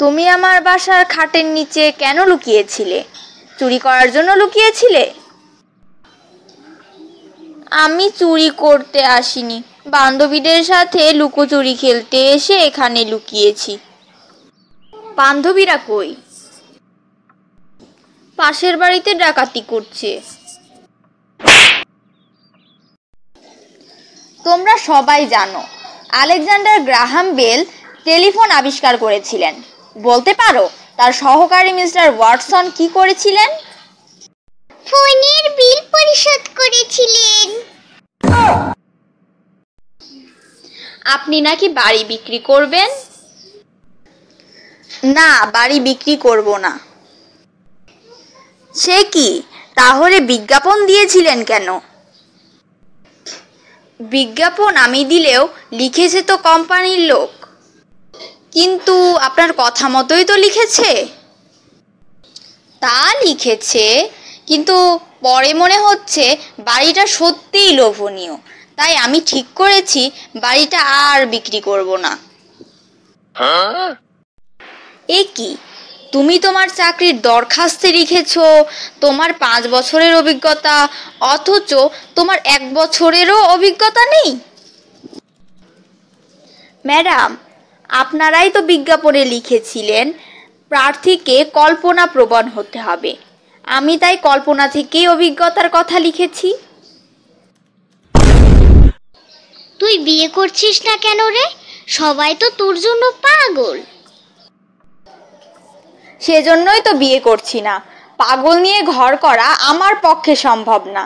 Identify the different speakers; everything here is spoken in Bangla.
Speaker 1: তুমি আমার বাসার খাটের নিচে কেন লুকিয়েছিলে? চুরি করার জন্য লুকিয়েছিলে? আমি চুরি করতে আসিনি, বান্ধবীদের সাথে লুকোচুরি খেলতে এসে এখানে লুকিয়েছি। বান্ধবীরা কই? পাশের বাড়িতে ডাকাতি করছে। তোমরা সবাই জানো আলেকজান্ডার গ্রাহাম বেল টেলিফোন আবিষ্কার করেছিলেন। বলতে পারো তার সহকারী মিস্টার ওয়াটসন কি করেছিলেন?
Speaker 2: ফোনের বিল পরিশোধ করেছিলেন।
Speaker 1: আপনি নাকি বাড়ি বিক্রি করবেন? না, বাড়ি বিক্রি করব না। সে কি, তাহলে বিজ্ঞাপন দিয়েছিলেন কেন? বিজ্ঞাপন আমি দিলেও লিখেছে তো কোম্পানির লোক। কিন্তু আপনার কথা মতোই তো লিখেছে। তা লিখেছে, কিন্তু পরে মনে হচ্ছে বাড়িটা সত্যিই লোভনীয়, তাই আমি ঠিক করেছি বাড়িটা আর বিক্রি করব না। এ কি, তুমি তোমার চাকরির দরখাস্তে লিখেছো তোমার 5 বছরের অভিজ্ঞতা, অথচ তোমার 1 বছরেরও অভিজ্ঞতা নেই। ম্যাডাম, আপনারাই তো বিজ্ঞাপনে লিখেছিলেন প্রার্থীকে কল্পনা প্রবণ হতে হবে। আমি তাই কল্পনা থেকেই অভিজ্ঞতার কথা লিখেছি।
Speaker 2: তুই বিয়ে করছিস না কেন রে? সবাই তো তোর জন্য পাগল।
Speaker 1: সেজন্যই তো বিয়ে করছি না। পাগল নিয়ে ঘর করা আমার পক্ষে সম্ভব না।